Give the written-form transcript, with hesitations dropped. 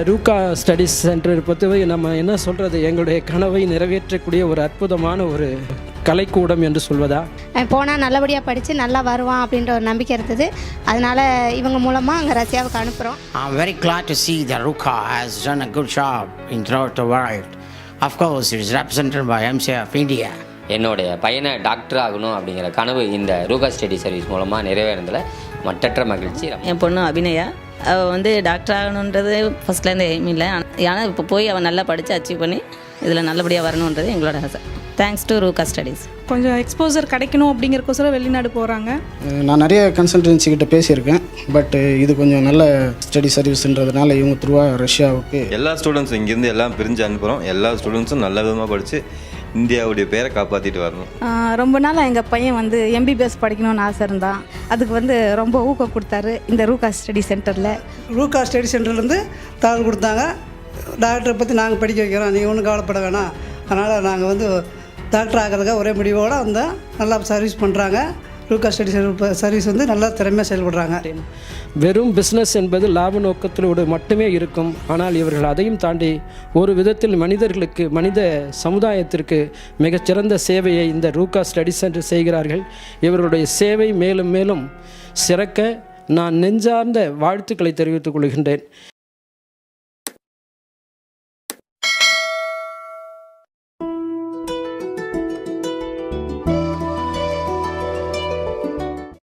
ரூகா studies centre பற்றி நம்ம என்ன சொல்கிறது, எங்களுடைய கனவை நிறைவேற்றக்கூடிய ஒரு அற்புதமான ஒரு கலைக்கூடம் என்று சொல்வதா. போனால் நல்லபடியாக படித்து நல்லா வருவான் அப்படின்ற ஒரு நம்பிக்கை இருந்தது. அதனால் இவங்க மூலமாக அங்கே ரஷ்யாவுக்கு அனுப்புகிறோம். I'm very glad to see that RUCA has done a good job in throughout the world. Of course, it is represented by MCA of India. என்னுடைய பையனை டாக்டர் ஆகணும் அப்படிங்கிற கனவு இந்த ரூகா ஸ்டடி சர்வீஸ் மூலமாக நிறைவேறதில் மற்றற்ற மகிழ்ச்சி. என் பொண்ணு அபிநயா, அவள் வந்து டாக்டர் ஆகணுன்றது ஃபஸ்ட்லேருந்து எய்ம் இல்லை. ஆனால் இப்போ போய் அவள் நல்லா படித்து அச்சீவ் பண்ணி இதில் நல்லபடியாக வரணுன்றது எங்களோட ஆசை. Thanks to Ruka studies. கொஞ்சம் எக்ஸ்போசர் கிடைக்கணும் அப்படிங்கிறக்கோசரம் வெளிநாடு போகிறாங்க. நான் நிறைய கன்சல்டன்சி கிட்ட பேசியிருக்கேன். பட் இது கொஞ்சம் நல்ல ஸ்டடி சர்வீஸ்ன்றதுனால இவங்க த்ரூவாக ரஷ்யாவுக்கு எல்லா ஸ்டூடெண்ட்ஸும் இங்கேருந்து எல்லாம் பிரிஞ்சு அனுப்புகிறோம். எல்லா ஸ்டூடெண்ட்ஸும் நல்ல விதமாக படித்து இந்தியாவுடைய பேரை காப்பாற்றிட்டு வரணும். ரொம்ப நாள் எங்கள் பையன் வந்து எம்பிபிஎஸ் படிக்கணும்னு ஆசை இருந்தான். அதுக்கு வந்து ரொம்ப ஊக்கம் கொடுத்தாரு இந்த ரூகா ஸ்டடி சென்டரில். ரூகா ஸ்டடி சென்டர்லேருந்து தகவல் கொடுத்தாங்க. டாக்டரை பற்றி நாங்கள் படிக்க வைக்கிறோம், நீங்கள் ஒன்றும் கவலைப்பட வேணாம். அதனால் நாங்கள் வந்து டாக்டர் ஆகிறதுக்காக ஒரே முடிவோடு வந்தால் நல்லா சர்வீஸ் பண்ணுறாங்க. ரூகா ஸ்டடி சர்வீஸ் வந்து நல்லா திறமையாக செயல்படுறாங்க. வெறும் பிஸ்னஸ் என்பது லாப நோக்கத்தோடு மட்டுமே இருக்கும். ஆனால் இவர்கள் அதையும் தாண்டி ஒரு விதத்தில் மனிதர்களுக்கு, மனித சமுதாயத்திற்கு மிகச்சிறந்த சேவையை இந்த ரூகா ஸ்டடி சென்டர் செய்கிறார்கள். இவர்களுடைய சேவை மேலும் மேலும் சிறக்க நான் நெஞ்சார்ந்த வாழ்த்துக்களை தெரிவித்துக் கொள்கின்றேன்.